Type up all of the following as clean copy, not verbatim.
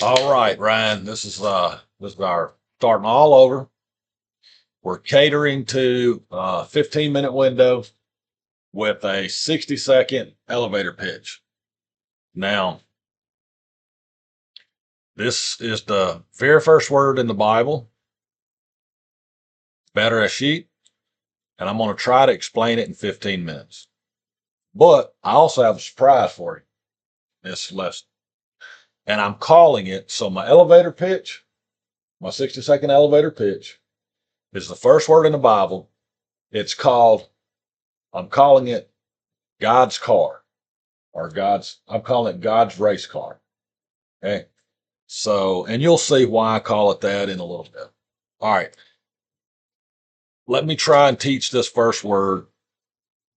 All right, Ryan, this is our starting all over. We're catering to a 15-minute window with a 60-second elevator pitch. Now, this is the very first word in the Bible, better a sheet, and I'm going to try to explain it in 15 minutes. But I also have a surprise for you this lesson. And I'm calling it, so my elevator pitch, my 60-second elevator pitch, is the first word in the Bible. I'm calling it God's car, I'm calling it God's race car. Okay. So, and you'll see why I call it that in a little bit. All right. Let me try and teach this first word,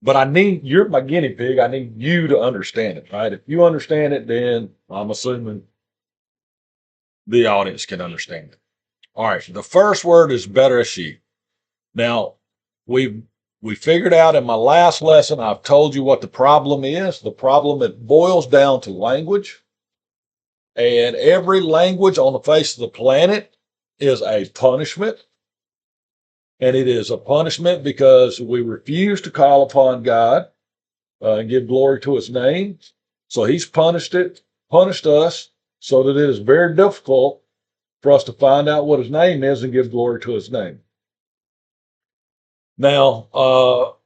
but you're my guinea pig. I need you to understand it, right? If you understand it, then I'm assuming the audience can understand it. All right. The first word is better a sheep. Now, we figured out in my last lesson, I've told you what the problem is. The problem, it boils down to language. And every language on the face of the planet is a punishment. And it is a punishment because we refuse to call upon God and give glory to his name. So he's punished us, so that it is very difficult for us to find out what his name is and give glory to his name. Now,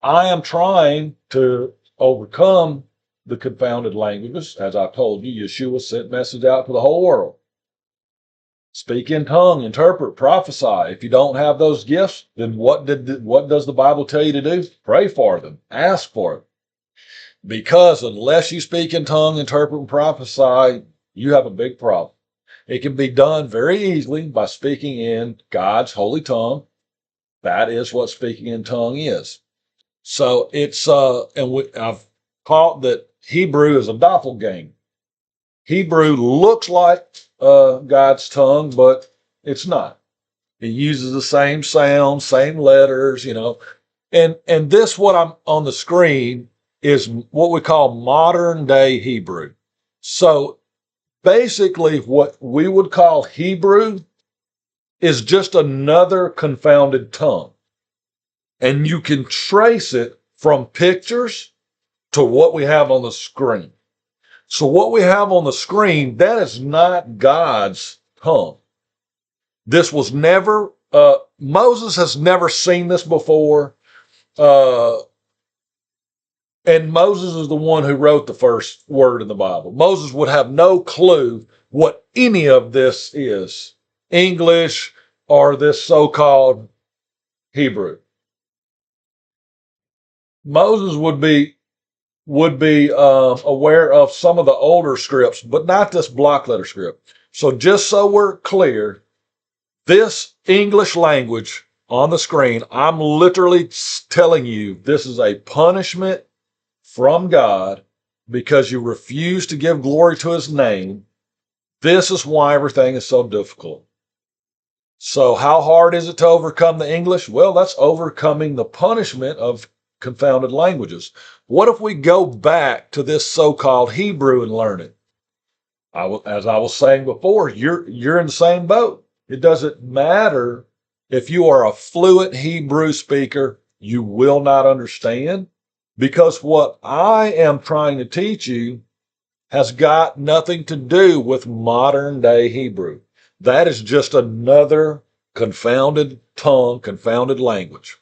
I am trying to overcome the confounded languages. As I told you, Yeshua sent message out to the whole world. Speak in tongue, interpret, prophesy. If you don't have those gifts, then what does the Bible tell you to do? Pray for them. Ask for them. Because unless you speak in tongue, interpret, and prophesy, you have a big problem. It can be done very easily by speaking in God's holy tongue. That is what speaking in tongue is. So it's I've caught that Hebrew is a doppelganger. Hebrew looks like God's tongue, but it's not. It uses the same sound, same letters, And this, what I'm on the screen, is what we call modern day Hebrew. So basically, what we would call Hebrew is just another confounded tongue. And you can trace it from pictures to what we have on the screen. So what we have on the screen, that is not God's tongue. This was never, Moses has never seen this before. And Moses is the one who wrote the first word in the Bible. Moses would have no clue what any of this is, English or this so-called Hebrew. Moses would be aware of some of the older scripts, but not this block letter script. So just so we're clear, this English language on the screen, I'm literally telling you this is a punishment from God because you refuse to give glory to his name. This is why everything is so difficult. So how hard is it to overcome the English? Well, that's overcoming the punishment of confounded languages. What if we go back to this so-called Hebrew and learn it? As I was saying before, you're in the same boat. It doesn't matter if you are a fluent Hebrew speaker, you will not understand, because what I am trying to teach you has got nothing to do with modern day Hebrew. That is just another confounded tongue, confounded language.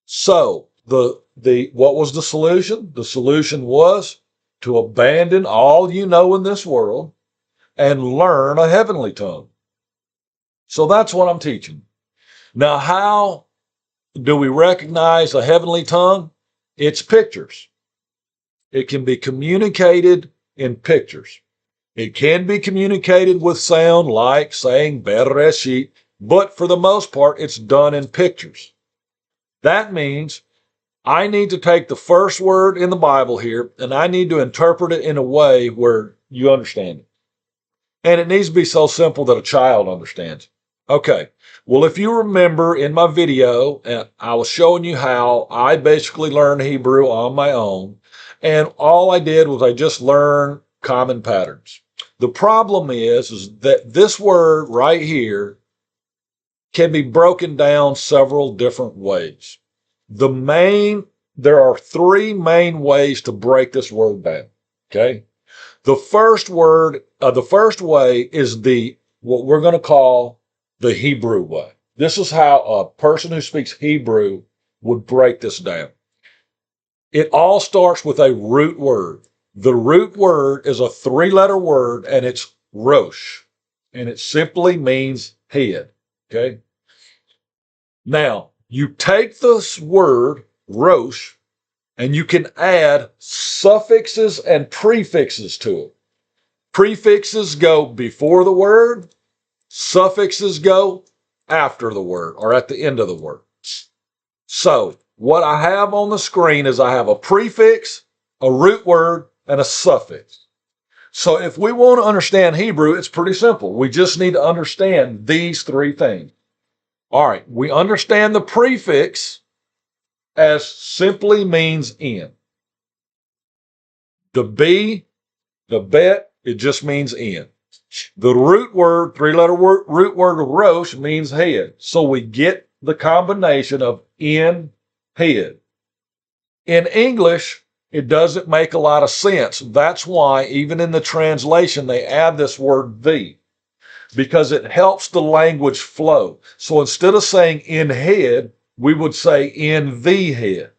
So what was the solution? The solution was to abandon all you know in this world and learn a heavenly tongue. So that's what I'm teaching. Now, how do we recognize a heavenly tongue? It's pictures. It can be communicated in pictures. It can be communicated with sound, like saying Bereshit, but for the most part, it's done in pictures. That means I need to take the first word in the Bible here, and I need to interpret it in a way where you understand it. And it needs to be so simple that a child understands. Okay, well, if you remember in my video, I was showing you how I basically learned Hebrew on my own. And all I did was I just learned common patterns. The problem is that this word right here can be broken down several different ways. There are three main ways to break this word down. Okay. The first way is what we're going to call the Hebrew way. This is how a person who speaks Hebrew would break this down. It all starts with a root word. The root word is a three-letter word, and it's rosh, and it simply means head. Okay. Now, you take this word rosh, and you can add suffixes and prefixes to it. Prefixes go before the word, suffixes go after the word or at the end of the word. So what I have on the screen is I have a prefix, a root word, and a suffix. So if we want to understand Hebrew, it's pretty simple. We just need to understand these three things. All right, we understand the prefix as simply means in. The be, the bet, it just means in. The root word, three-letter root word of rosh means head. So we get the combination of in, head. In English, it doesn't make a lot of sense. That's why even in the translation, they add this word the, because it helps the language flow. So instead of saying in head, we would say in the head.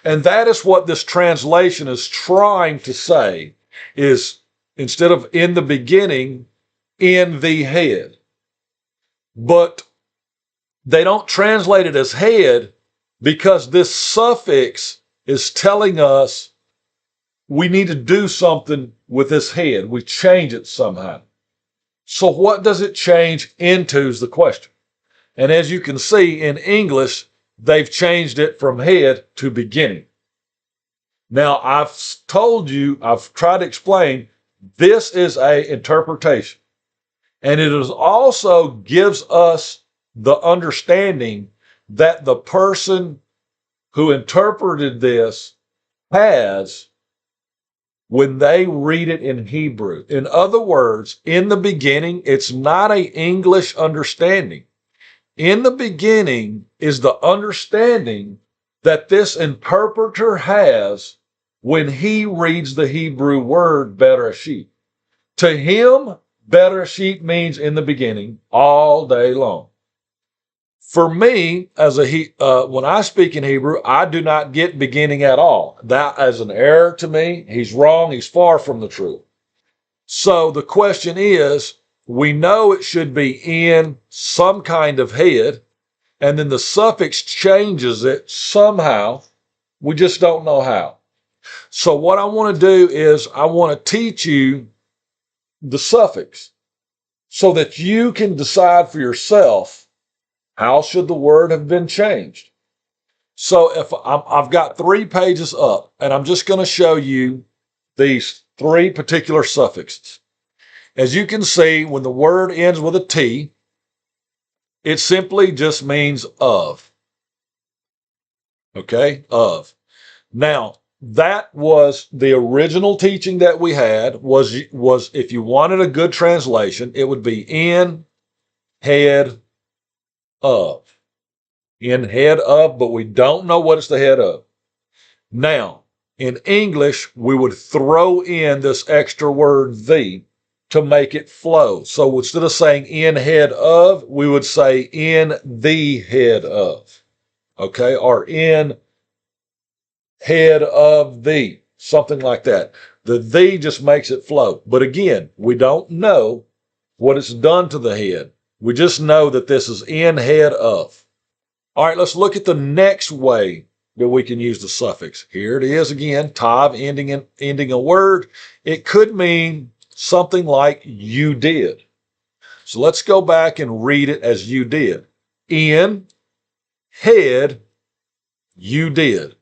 And that is what this translation is trying to say, is instead of in the beginning, in the head. But they don't translate it as head because this suffix is telling us we need to do something with this head. We change it somehow. So what does it change into is the question. And as you can see in English, they've changed it from head to beginning. Now, I've tried to explain, this is an interpretation. And it is also gives us the understanding that the person who interpreted this has when they read it in Hebrew. In other words, in the beginning, it's not an English understanding. In the beginning is the understanding that this interpreter has when he reads the Hebrew word Bereshit. To him, Bereshit means in the beginning all day long. For me, when I speak in Hebrew, I do not get beginning at all. That is an error to me. He's wrong. He's far from the truth. So the question is, we know it should be in some kind of head, and then the suffix changes it somehow. We just don't know how. So what I want to do is I want to teach you the suffix so that you can decide for yourself how should the word have been changed. So if I've got 3 pages up, and I'm just going to show you these 3 particular suffixes. As you can see, when the word ends with a T, it simply just means of. Okay, of. Now, that was the original teaching that we had, was if you wanted a good translation, it would be in, head, of. In head of, but we don't know what it's the head of. Now, in English, we would throw in this extra word the to make it flow. So instead of saying in head of, we would say in the head of. Okay, or in head of the, something like that. The just makes it flow. But again, we don't know what it's done to the head. We just know that this is in head of. All right, let's look at the next way that we can use the suffix. Here it is again, tav ending a word. It could mean something like you did. So let's go back and read it as you did. In head, you did.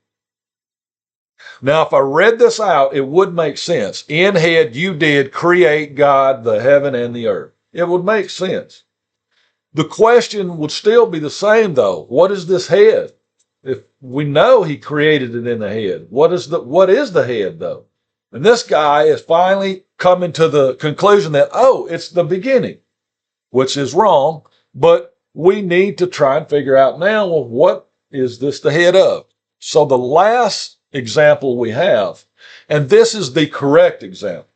Now, if I read this out, it would make sense. In head, you did create God, the heaven and the earth. It would make sense. The question would still be the same, though. What is this head? If we know he created it in the head, what is the head, though? And this guy is finally coming to the conclusion that, oh, it's the beginning, which is wrong. But we need to try and figure out now, well, what is this the head of? So the last example we have, and this is the correct example.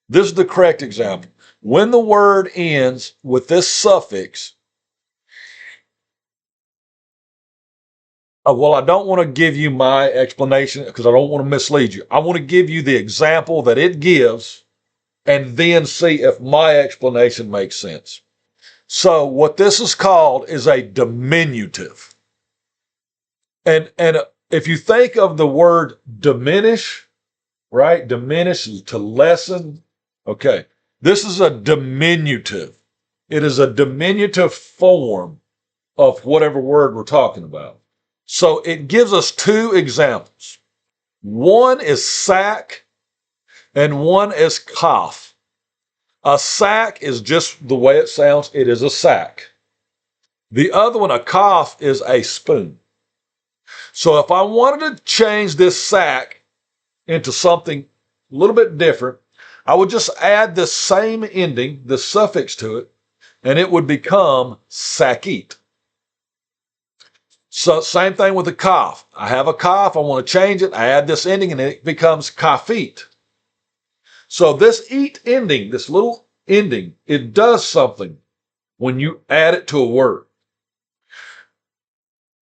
This is the correct example. When the word ends with this suffix, well, I don't want to give you my explanation because I don't want to mislead you. I want to give you the example that it gives and then see if my explanation makes sense. So what this is called is a diminutive. And if you think of the word diminish, right? Diminish is to lessen. Okay. This is a diminutive. It is a diminutive form of whatever word we're talking about. So it gives us two examples. One is sack and one is cough. A sack is just the way it sounds. It is a sack. The other one, a cough, is a spoon. So if I wanted to change this sack into something a little bit different, I would just add this same ending, the suffix to it, and it would become sakit. So same thing with the cough. I have a cough, I want to change it, I add this ending and it becomes kafit. So this eat ending, this little ending, it does something when you add it to a word.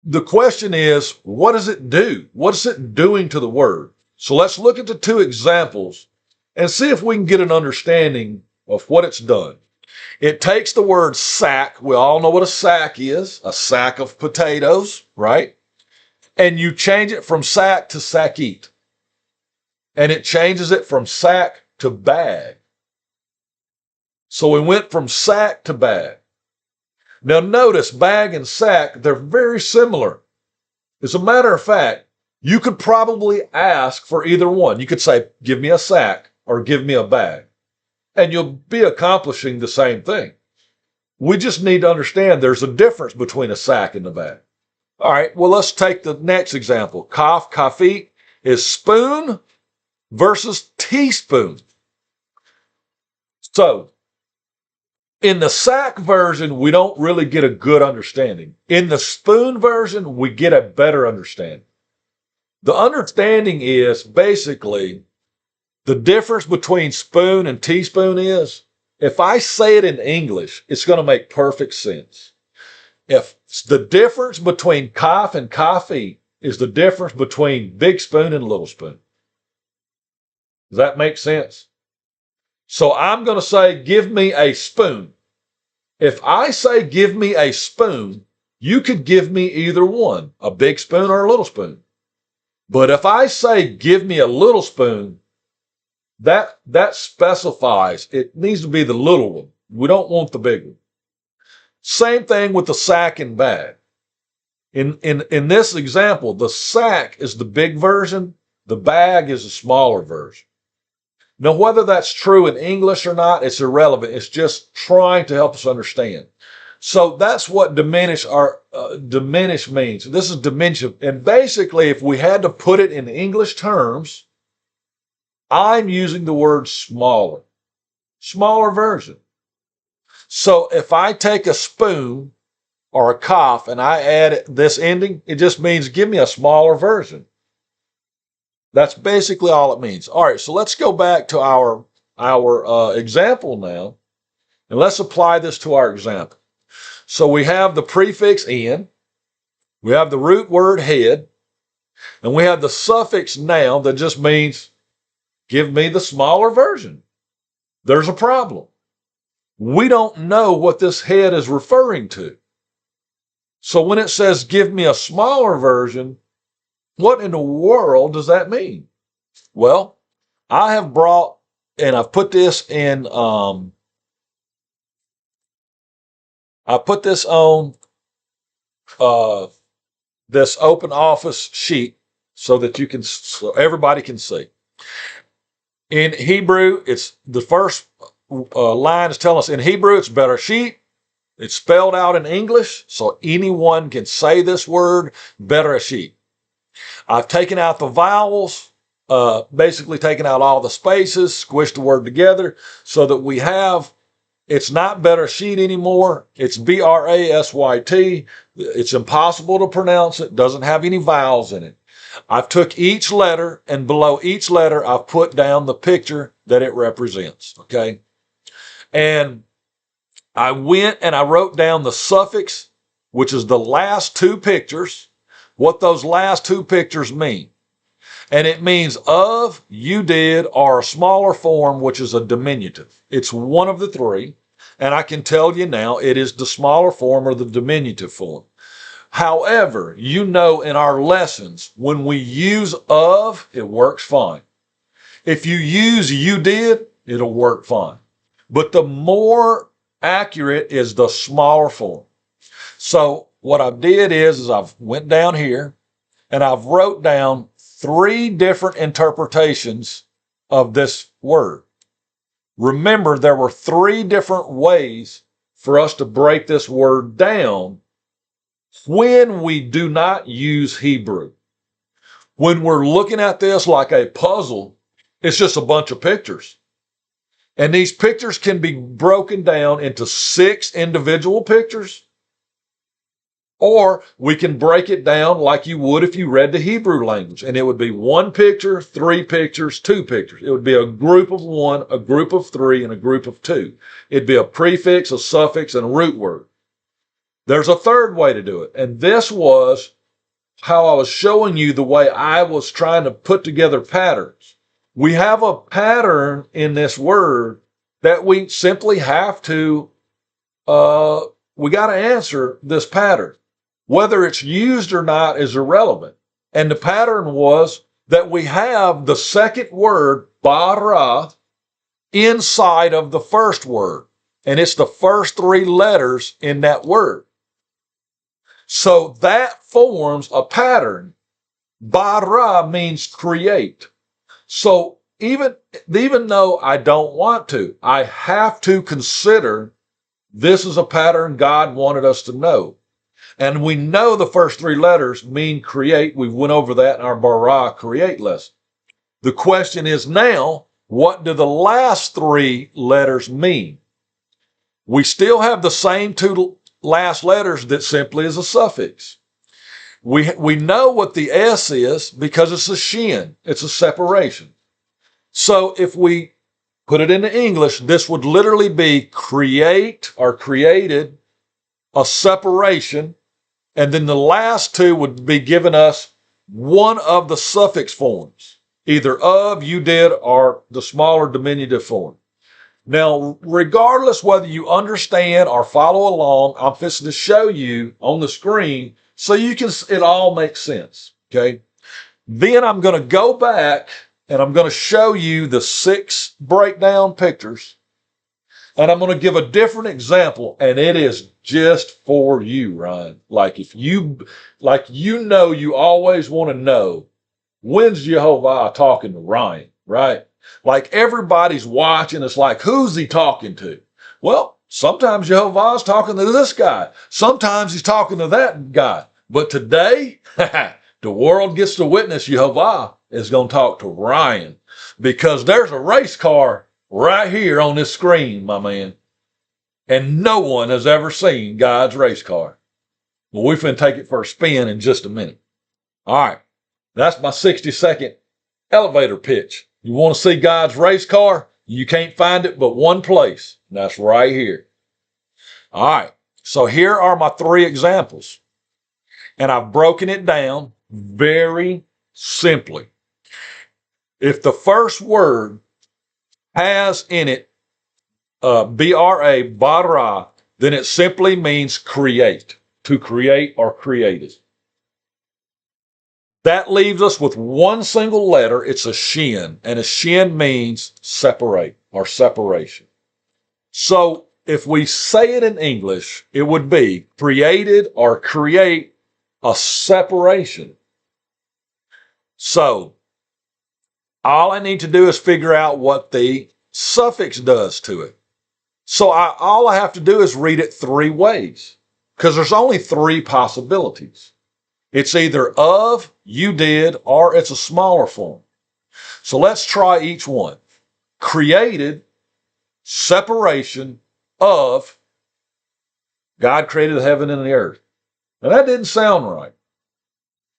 The question is, what does it do? What is it doing to the word? So let's look at the two examples and see if we can get an understanding of what it's done. It takes the word sack. We all know what a sack is, a sack of potatoes, right? And you change it from sack to sakit. And it changes it from sack to bag. So we went from sack to bag. Now notice bag and sack, they're very similar. As a matter of fact, you could probably ask for either one. You could say, give me a sack or give me a bag. And you'll be accomplishing the same thing. We just need to understand there's a difference between a sack and a bag. All right, well, let's take the next example. Kaf, kafit is spoon versus teaspoon. So, in the sack version, we don't really get a good understanding. In the spoon version, we get a better understanding. The understanding is basically the difference between spoon and teaspoon is, if I say it in English, it's going to make perfect sense. If the difference between kaf and kafit is the difference between big spoon and little spoon. Does that make sense? So I'm going to say, give me a spoon. If I say, give me a spoon, you could give me either one, a big spoon or a little spoon. But if I say, give me a little spoon, that specifies it needs to be the little one. We don't want the big one. Same thing with the sack and bag. In this example, the sack is the big version, the bag is a smaller version. Now, whether that's true in English or not, it's irrelevant. It's just trying to help us understand. So that's what diminish means. This is diminutive. And basically, if we had to put it in English terms, I'm using the word smaller version. So if I take a spoon or a cough and I add this ending, it just means give me a smaller version. That's basically all it means. All right, so let's go back to our example now, and let's apply this to our example. So we have the prefix in, we have the root word head, and we have the suffix noun that just means give me the smaller version. There's a problem. We don't know what this head is referring to. So when it says give me a smaller version, what in the world does that mean? Well, I have brought, and I've put this in, I put this on this open office sheet so that so everybody can see. In Hebrew, it's the first line is telling us in Hebrew, it's bereshit. It's spelled out in English, so anyone can say this word, bereshit. I've taken out the vowels basically taken out all the spaces, squished the word together so that we have, it's not Bereshit anymore. It's Brasyt. It's impossible to pronounce. It doesn't have any vowels in it. I've took each letter, and below each letter, I've put down the picture that it represents, okay? And I went and I wrote down the suffix, which is the last two pictures, what those last two pictures mean. And it means of, you did, or a smaller form, which is a diminutive. It's one of the three. And I can tell you now, it is the smaller form or the diminutive form. However, you know in our lessons, when we use of, it works fine. If you use you did, it'll work fine. But the more accurate is the smaller form. So what I did is I've went down here and I've wrote down 3 different interpretations of this word. Remember, there were 3 different ways for us to break this word down when we do not use Hebrew. When we're looking at this like a puzzle, it's just a bunch of pictures. And these pictures can be broken down into 6 individual pictures, or we can break it down like you would if you read the Hebrew language. And it would be 1 picture, 3 pictures, 2 pictures. It would be a group of 1, a group of 3, and a group of 2. It'd be a prefix, a suffix, and a root word. There's a third way to do it. And this was how I was showing you the way I was trying to put together patterns. We have a pattern in this word that we simply have to, we got to answer this pattern. Whether it's used or not is irrelevant. And the pattern was that we have the second word, bara, inside of the first word. And it's the first 3 letters in that word. So that forms a pattern. Bara means create. So even though I don't want to, I have to consider this is a pattern God wanted us to know. And we know the first 3 letters mean create. We went over that in our bara create lesson. The question is now, what do the last 3 letters mean? We still have the same 2 last letters that simply is a suffix. We know what the S is because it's a shin. It's a separation. So if we put it into English, this would literally be create or created, a separation, and then the last 2 would be giving us one of the suffix forms, either of, you did, or the smaller diminutive form. Now, regardless whether you understand or follow along, I'm fixing to show you on the screen so you can, it all makes sense, okay? Then I'm going to go back and I'm going to show you the 6 breakdown pictures, and I'm going to give a different example, and it is just for you, Ryan. Like you know, you always want to know, when's YeHoVaH talking to Ryan, right? Like everybody's watching. It's like, who's he talking to? Well, sometimes YeHoVaH's talking to this guy. Sometimes he's talking to that guy. But today, the world gets to witness YeHoVaH is going to talk to Ryan, because there's a race car right here on this screen, my man. And no one has ever seen God's race car. Well, we're finna take it for a spin in just a minute. All right. That's my 60-second elevator pitch. You want to see God's race car? You can't find it but one place, and that's right here. All right. So here are my 3 examples. And I've broken it down very simply. If the first word has in it bara, then it simply means create, to create or created. That leaves us with one single letter. It's a shin, and a shin means separate or separation. So if we say it in English, it would be created or create a separation. So all I need to do is figure out what the suffix does to it. So all I have to do is read it 3 ways, because there's only 3 possibilities. It's either of, you did, or it's a smaller form. So let's try each one. Created, separation of, God created the heaven and the earth. Now that didn't sound right.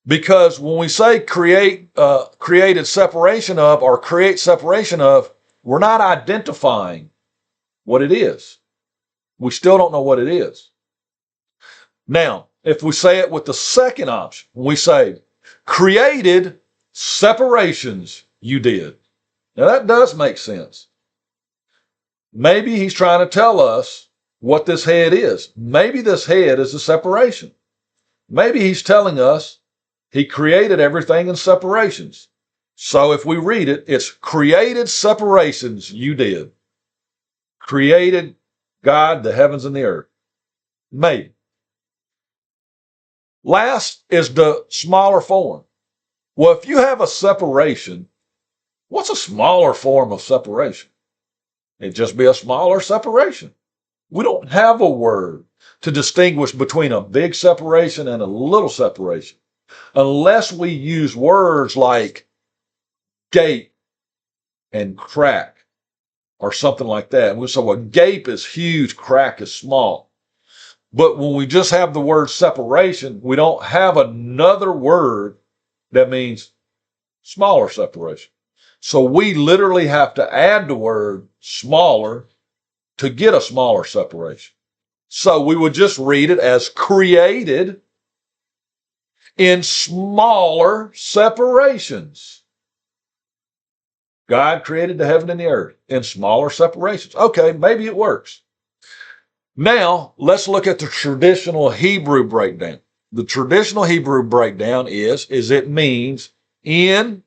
Because when we say created separation of or create separation of, we're not identifying what it is. We still don't know what it is. Now, if we say it with the second option, we say created separations you did. Now that does make sense. Maybe he's trying to tell us what this head is. Maybe this head is a separation. Maybe he's telling us he created everything in separations. So if we read it, it's created separations you did. Created God, the heavens and the earth. Maybe. Last is the smaller form. Well, if you have a separation, what's a smaller form of separation? It'd just be a smaller separation. We don't have a word to distinguish between a big separation and a little separation unless we use words like gape and crack or something like that. And we say, well, gape is huge, crack is small. But when we just have the word separation, we don't have another word that means smaller separation. So we literally have to add the word smaller to get a smaller separation. So we would just read it as created in smaller separations. God created the heaven and the earth in smaller separations. Okay, maybe it works. Now, let's look at the traditional Hebrew breakdown. The traditional Hebrew breakdown is it means in,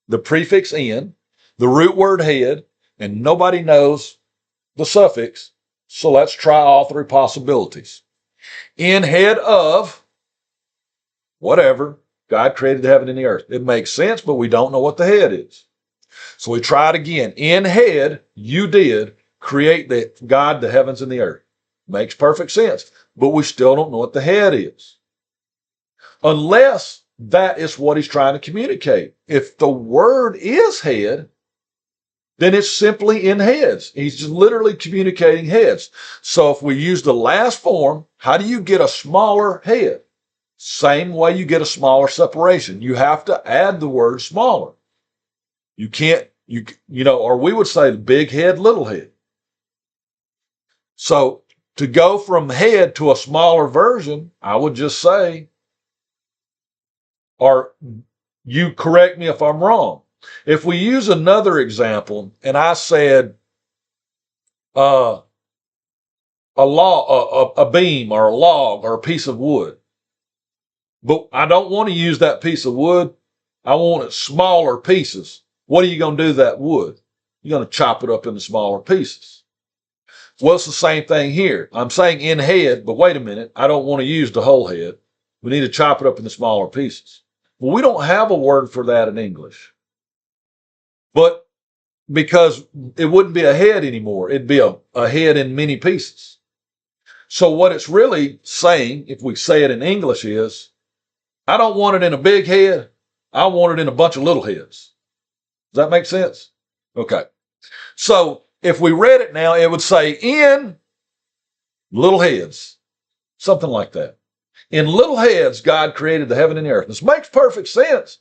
the prefix in, the root word head, and nobody knows the suffix, so let's try all three possibilities. In head of, whatever, God created the heaven and the earth. It makes sense, but we don't know what the head is. So we try it again. In head, you did create God, the heavens and the earth. Makes perfect sense, but we still don't know what the head is. Unless that is what he's trying to communicate. If the word is head, then it's simply in heads. He's just literally communicating heads. So if we use the last form, how do you get a smaller head? Same way you get a smaller separation. You have to add the word smaller. You can't, or we would say big head, little head. So to go from head to a smaller version, I would just say, or you correct me if I'm wrong. If we use another example, and I said a beam or a log or a piece of wood, but I don't want to use that piece of wood. I want it smaller pieces. What are you going to do to that wood? You're going to chop it up into smaller pieces. Well, it's the same thing here. I'm saying in head, but wait a minute. I don't want to use the whole head. We need to chop it up into smaller pieces. Well, we don't have a word for that in English. But because it wouldn't be a head anymore, it'd be a head in many pieces. So what it's really saying, if we say it in English, is I don't want it in a big head. I want it in a bunch of little heads. Does that make sense? Okay. So if we read it now, it would say in little heads, something like that. In little heads, God created the heaven and the earth. This makes perfect sense,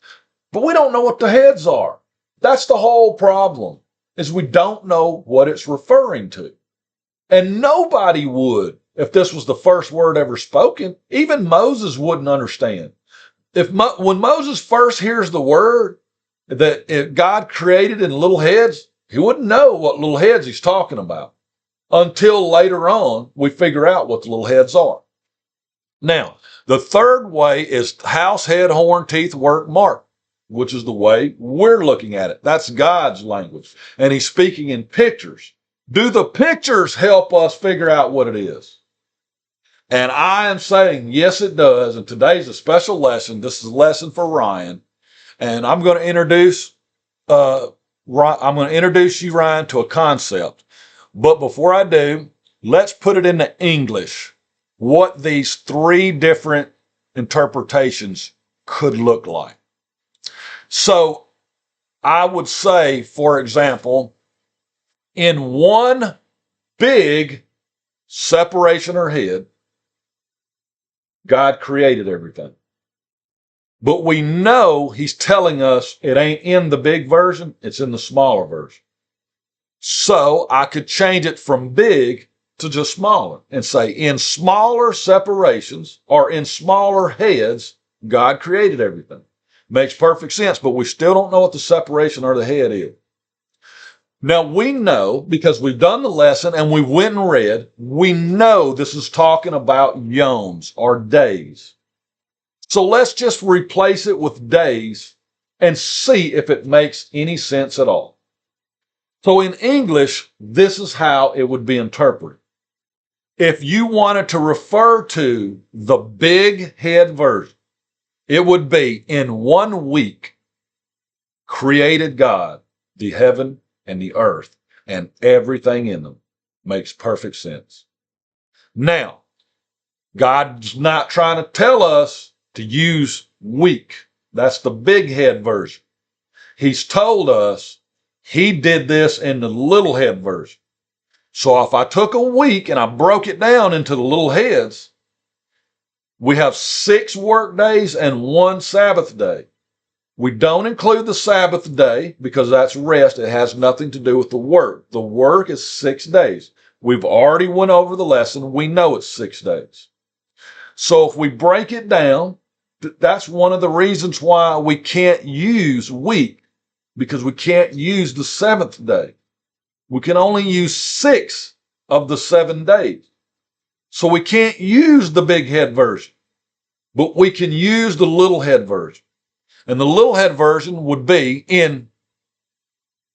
but we don't know what the heads are. That's the whole problem, is we don't know what it's referring to. And nobody would if this was the first word ever spoken. Even Moses wouldn't understand. When Moses first hears the word that God created in little heads, he wouldn't know what little heads he's talking about until later on we figure out what the little heads are. Now, the third way is house, head, horn, teeth, work, mark, which is the way we're looking at it. That's God's language. And he's speaking in pictures. Do the pictures help us figure out what it is? And I am saying, yes, it does. And today's a special lesson. This is a lesson for Ryan. And I'm going to introduce you, Ryan, to a concept. But before I do, let's put it into English, what these three different interpretations could look like. So I would say, for example, in one big separation or head, God created everything. But we know he's telling us it ain't in the big version, it's in the smaller version. So I could change it from big to just smaller and say in smaller separations or in smaller heads, God created everything. Makes perfect sense, but we still don't know what the separation or the head is. Now we know, because we've done the lesson and we went and read, we know this is talking about yoms or days. So let's just replace it with days and see if it makes any sense at all. So in English, this is how it would be interpreted. If you wanted to refer to the big head version, it would be in 1 week created God the heaven and the earth and everything in them. Makes perfect sense. Now, God's not trying to tell us to use week. That's the big head version. He's told us he did this in the little head version. So if I took a week and I broke it down into the little heads, we have 6 work days and 1 Sabbath day. We don't include the Sabbath day because that's rest. It has nothing to do with the work. The work is 6 days. We've already went over the lesson. We know it's 6 days. So if we break it down, that's one of the reasons why we can't use week, because we can't use the 7th day. We can only use 6 of the 7 days. So we can't use the big head version, but we can use the little head version. And the little head version would be in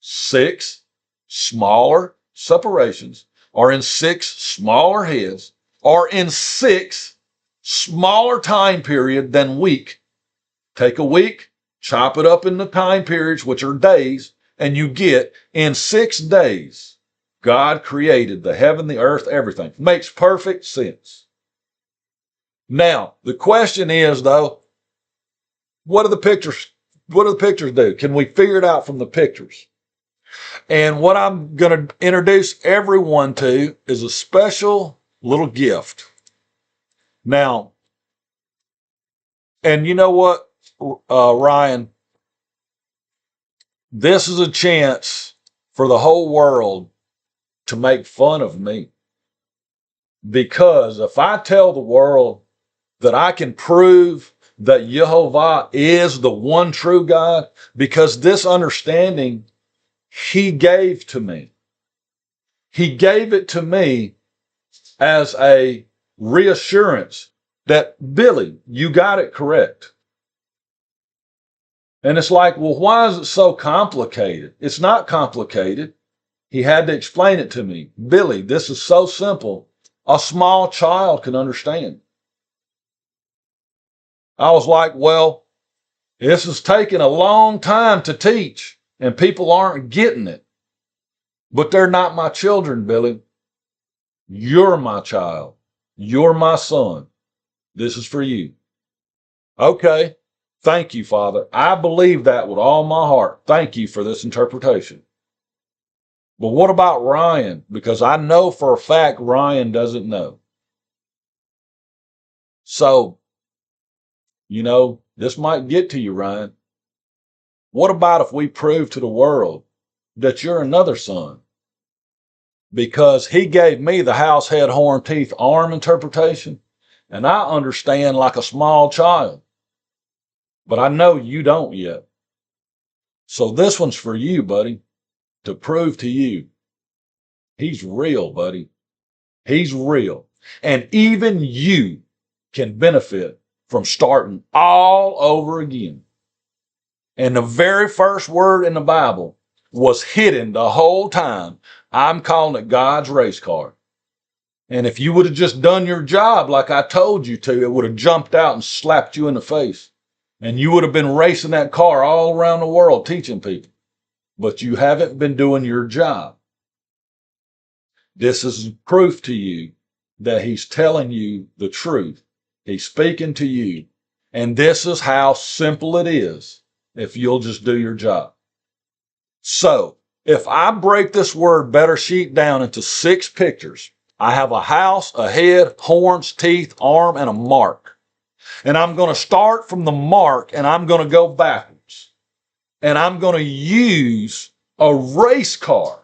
6 smaller separations, or in 6 smaller heads, or in 6 smaller time period than week. Take a week, chop it up into time periods, which are days, and you get in 6 days, God created the heaven, the earth, everything. Makes perfect sense. Now, the question is, though, what do the pictures do? Can we figure it out from the pictures? And what I'm going to introduce everyone to is a special little gift. Now, and you know what, Ryan? This is a chance for the whole world to make fun of me. Because if I tell the world that I can prove that YeHoVaH is the one true God, because this understanding he gave to me. He gave it to me as a reassurance that, Billy, you got it correct. And it's like, well, why is it so complicated? It's not complicated. He had to explain it to me. Billy, this is so simple. A small child can understand. I was like, well, this is taking a long time to teach, and people aren't getting it. But they're not my children, Billy. You're my child. You're my son. This is for you. Okay. Thank you, Father. I believe that with all my heart. Thank you for this interpretation. But what about Ryan? Because I know for a fact Ryan doesn't know. So, this might get to you, Ryan. What about if we prove to the world that you're another son? Because he gave me the house, head, horn, teeth, arm interpretation, and I understand like a small child. But I know you don't yet. So this one's for you, buddy, to prove to you he's real, buddy. He's real. And even you can benefit from starting all over again. And the very first word in the Bible was hidden the whole time. I'm calling it God's race car. And if you would have just done your job like I told you to, it would have jumped out and slapped you in the face. And you would have been racing that car all around the world teaching people. But you haven't been doing your job. This is proof to you that he's telling you the truth. He's speaking to you. And this is how simple it is if you'll just do your job. So if I break this word better sheet down into 6 pictures, I have a house, a head, horns, teeth, arm, and a mark. And I'm going to start from the mark and I'm going to go backwards. And I'm going to use a race car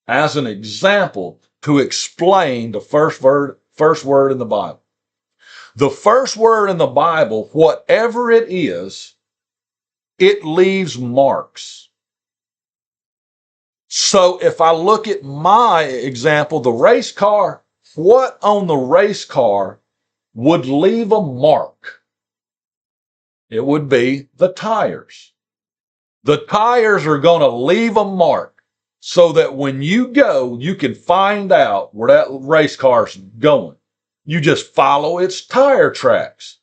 as an example to explain the first word in the Bible. The first word in the Bible, whatever it is, it leaves marks. So if I look at my example, the race car, what on the race car would leave a mark? It would be the tires. The tires are going to leave a mark so that when you go, you can find out where that race car's going. You just follow its tire tracks.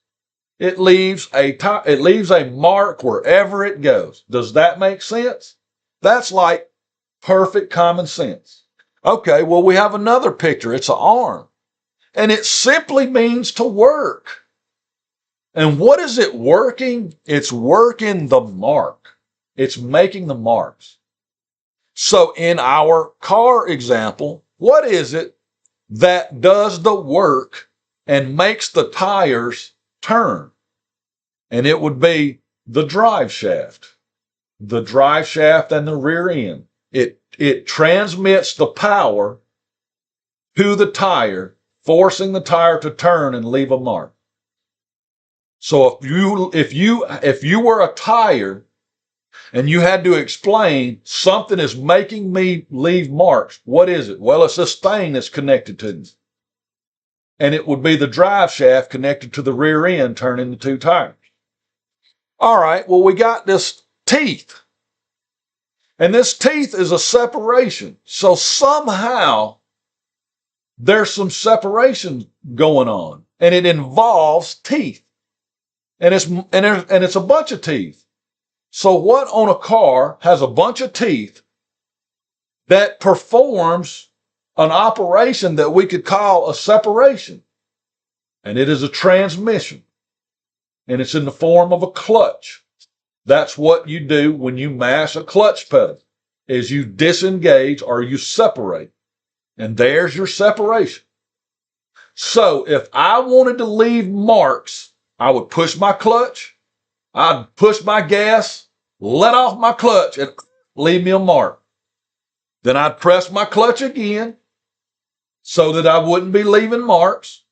It leaves a mark wherever it goes. Does that make sense? That's like perfect common sense. Okay, well, we have another picture. It's an arm. And it simply means to work. And what is it working? It's working the mark. It's making the marks. So in our car example, what is it that does the work and makes the tires turn? And it would be the drive shaft. The drive shaft and the rear end. It transmits the power to the tire, forcing the tire to turn and leave a mark. So if you were a tire and you had to explain something is making me leave marks, what is it? Well, it's this thing that's connected to me. And it would be the drive shaft connected to the rear end turning the 2 tires. All right, well, we got this teeth. And this teeth is a separation. So somehow there's some separation going on. And it involves teeth. And it's a bunch of teeth. So what on a car has a bunch of teeth that performs an operation that we could call a separation? And it is a transmission. And it's in the form of a clutch. That's what you do when you mash a clutch pedal, is you disengage or you separate. And there's your separation. So if I wanted to leave marks, I would push my clutch, I'd push my gas, let off my clutch, and leave me a mark. Then I'd press my clutch again so that I wouldn't be leaving marks.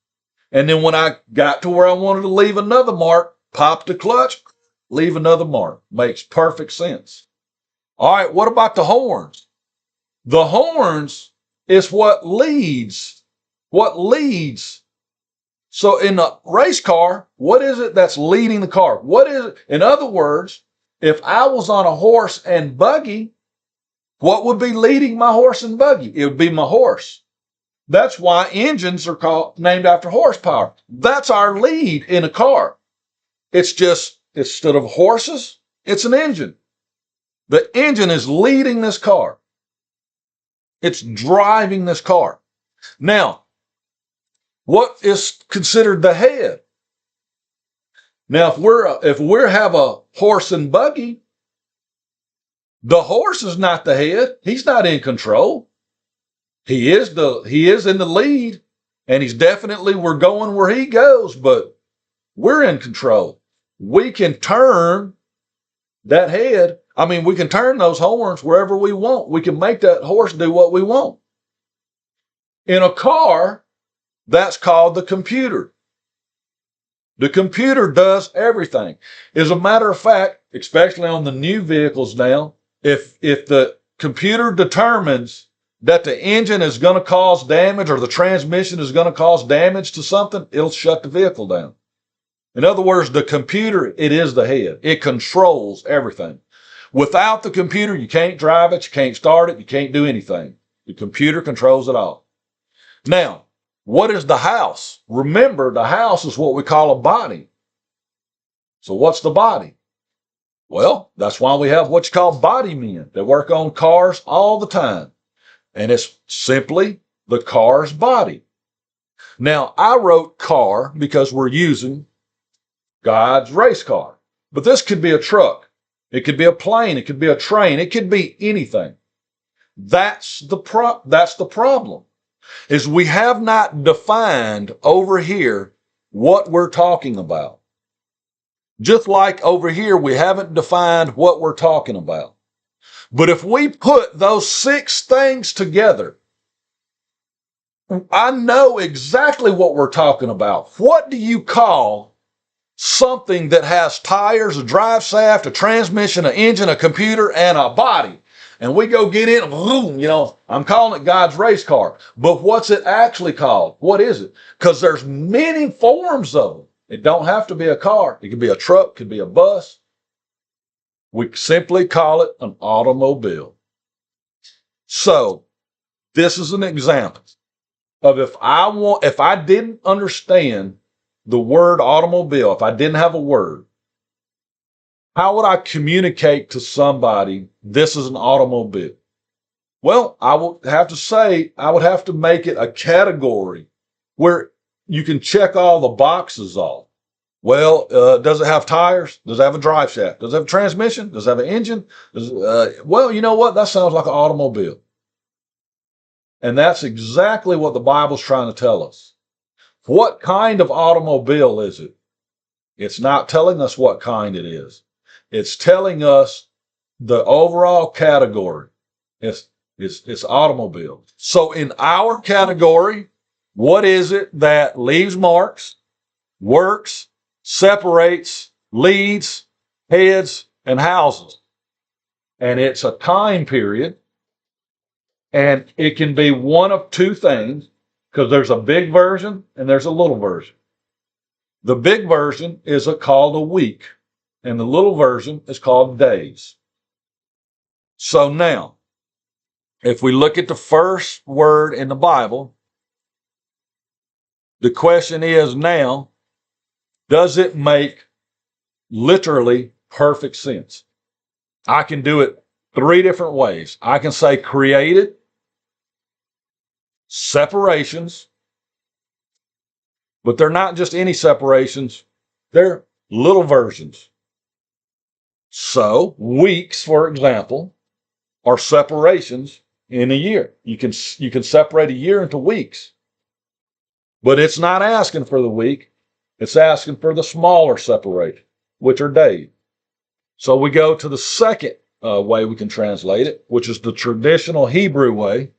And then when I got to where I wanted to leave another mark, pop the clutch, leave another mark. Makes perfect sense. All right, what about the horns? The horns is what leads. What leads. So in a race car, what is it that's leading the car? What is it? In other words, if I was on a horse and buggy, what would be leading my horse and buggy? It would be my horse. That's why engines are named after horsepower. That's our lead in a car. It's just, instead of horses, it's an engine. The engine is leading this car. It's driving this car. Now, what is considered the head? Now, if we have a horse and buggy, the horse is not the head. He's not in control. He is in the lead, and we're going where he goes, but we're in control. We can turn that head. We can turn those horns wherever we want. We can make that horse do what we want. In a car, that's called the computer. The computer does everything. As a matter of fact, especially on the new vehicles now, if the computer determines that the engine is going to cause damage or the transmission is going to cause damage to something, it'll shut the vehicle down. In other words, the computer, it is the head. It controls everything. Without the computer, you can't drive it, you can't start it, you can't do anything. The computer controls it all. Now, what is the house? Remember, the house is what we call a body. So what's the body? Well, that's why we have what you call body men that work on cars all the time. And it's simply the car's body. Now, I wrote car because we're using God's race car. But this could be a truck. It could be a plane. It could be a train. It could be anything. That's the problem, is we have not defined over here what we're talking about. Just like over here, we haven't defined what we're talking about. But if we put those 6 things together, I know exactly what we're talking about. What do you call something that has tires, a drive shaft, a transmission, an engine, a computer, and a body? And we go get in, boom, I'm calling it God's race car. But what's it actually called? What is it? Because there's many forms of them. It don't have to be a car. It could be a truck, could be a bus. We simply call it an automobile. So this is an example of if I didn't understand the word automobile, if I didn't have a word, how would I communicate to somebody this is an automobile? Well, I would have to say, I would have to make it a category where you can check all the boxes off. Well, does it have tires? Does it have a drive shaft? Does it have a transmission? Does it have an engine? Well, you know what? That sounds like an automobile. And that's exactly what the Bible's trying to tell us. What kind of automobile is it? It's not telling us what kind it is. It's telling us the overall category. It's automobile. So in our category, what is it that leaves marks, works, separates, leads, heads, and houses? And it's a time period. And it can be one of 2 things, because there's a big version and there's a little version. The big version is called a week, and the little version is called days. So now, if we look at the first word in the Bible, the question is now, does it make literally perfect sense? I can do it 3 different ways. I can say created, separations, but they're not just any separations, they're little versions. So weeks, for example, are separations in a year. You can separate a year into weeks, but it's not asking for the week. It's asking for the smaller separation, which are days. So we go to the second way we can translate it, which is the traditional Hebrew way.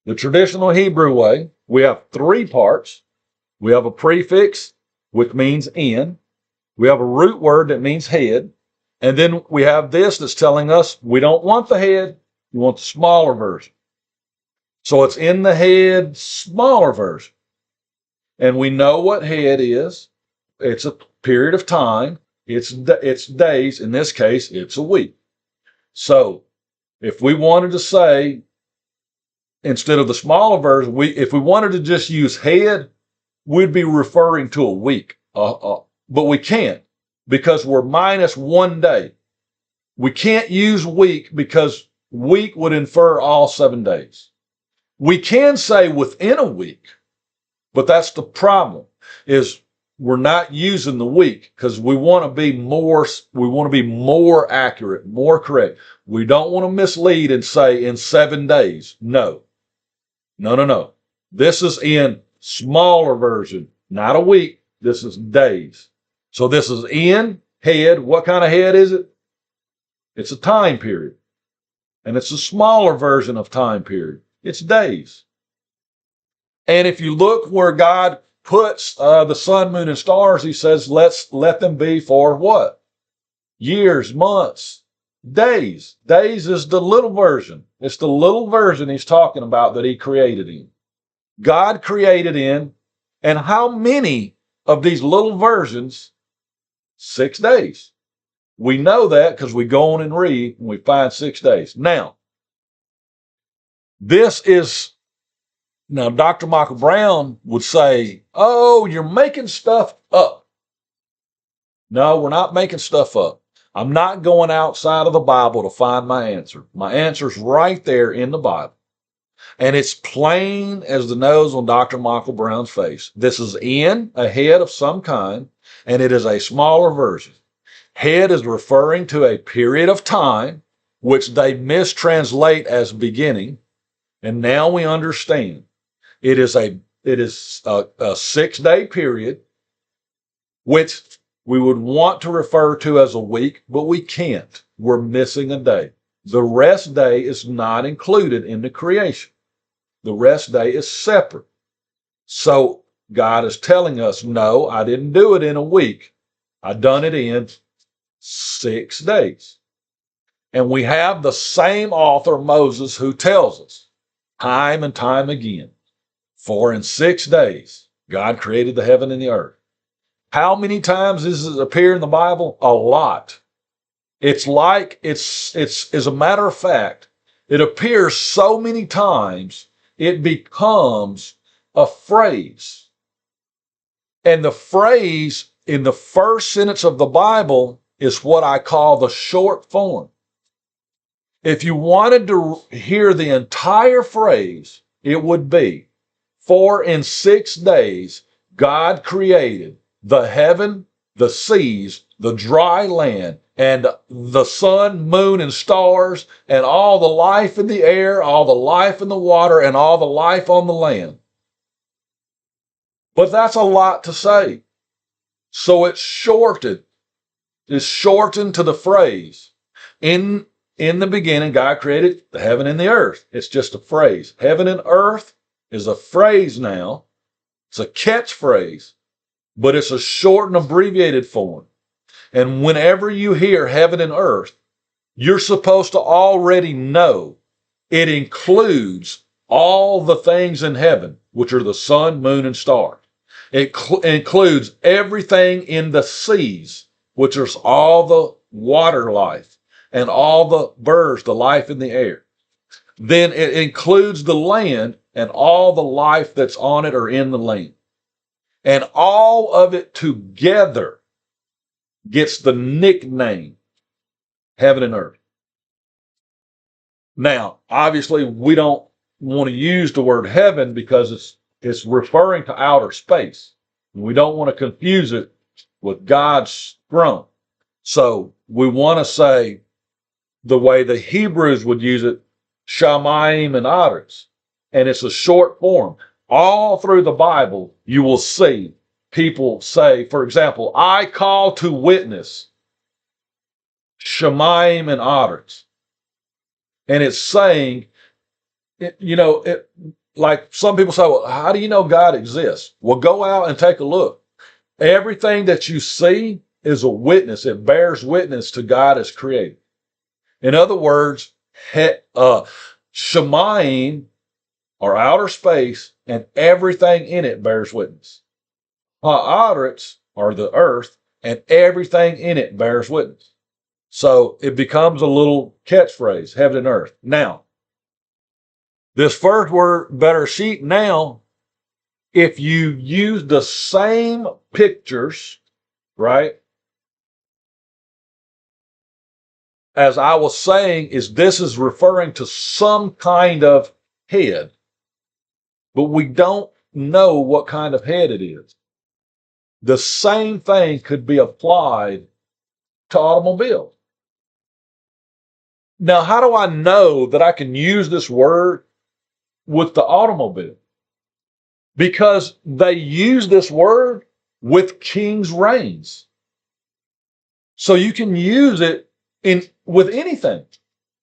The traditional Hebrew way, we have 3 parts. We have a prefix, which means in. We have a root word that means head. And then we have this that's telling us we don't want the head, we want the smaller version. So it's in the head, smaller version. And we know what head is. It's a period of time. It's days. In this case, it's a week. So if we wanted to say, instead of the smaller version, if we wanted to just use head, we'd be referring to a week. But we can't, because we're minus 1 day. We can't use week because week would infer all 7 days. We can say within a week, but that's the problem, is we're not using the week because we want to be more accurate, more correct. We don't want to mislead and say in 7 days. No. This is in smaller version, not a week. This is days. So this is in head. What kind of head is it? It's a time period. And it's a smaller version of time period. It's days. And if you look where God puts the sun, moon, and stars, he says, let them be for what? Years, months, days. Days is the little version. It's the little version he's talking about that he created in. God created in, and how many of these little versions? 6 days. We know that because we go on and read and we find 6 days. Now, Dr. Michael Brown would say, oh, you're making stuff up. No, we're not making stuff up. I'm not going outside of the Bible to find my answer. My answer's right there in the Bible. And it's plain as the nose on Dr. Michael Brown's face. This is in a head of some kind, and it is a smaller version. Head is referring to a period of time, which they mistranslate as beginning. And now we understand. It is a 6-day period, which we would want to refer to as a week, but we can't. We're missing a day. The rest day is not included in the creation. The rest day is separate. So God is telling us, no, I didn't do it in a week. I done it in 6 days. And we have the same author, Moses, who tells us time and time again, for in 6 days, God created the heaven and the earth. How many times does it appear in the Bible? A lot. It's like, it's as a matter of fact, it appears so many times, it becomes a phrase. And the phrase in the first sentence of the Bible is what I call the short form. If you wanted to hear the entire phrase, it would be, for in 6 days, God created the heaven, the seas, the dry land, and the sun, moon, and stars, and all the life in the air, all the life in the water, and all the life on the land. But that's a lot to say. So it's shortened. It's shortened to the phrase. In the beginning, God created the heaven and the earth. It's just a phrase. Heaven and earth is a phrase now. It's a catchphrase, but it's a short and abbreviated form. And whenever you hear heaven and earth, you're supposed to already know it includes all the things in heaven, which are the sun, moon, and stars. It includes everything in the seas, which is all the water life and all the birds, the life in the air. Then it includes the land and all the life that's on it or in the land. And all of it together gets the nickname heaven and earth. Now, obviously, we don't want to use the word heaven because it's referring to outer space. We don't want to confuse it with God's throne. So we want to say the way the Hebrews would use it, Shamayim and Aretz. And it's a short form. All through the Bible, you will see people say, for example, I call to witness Shamayim and Aretz. And it's saying, like some people say, well, how do you know God exists? Well, go out and take a look. Everything that you see is a witness. It bears witness to God as created. In other words, Shamayim or outer space and everything in it bears witness. Ha'aretz or the earth and everything in it bears witness. So it becomes a little catchphrase, heaven and earth. Now, this first word, Bereshit, now, if you use the same pictures, right, as I was saying, this is referring to some kind of head, but we don't know what kind of head it is. The same thing could be applied to automobiles. Now, how do I know that I can use this word with the automobile? Because they use this word with king's reigns. So you can use it with anything.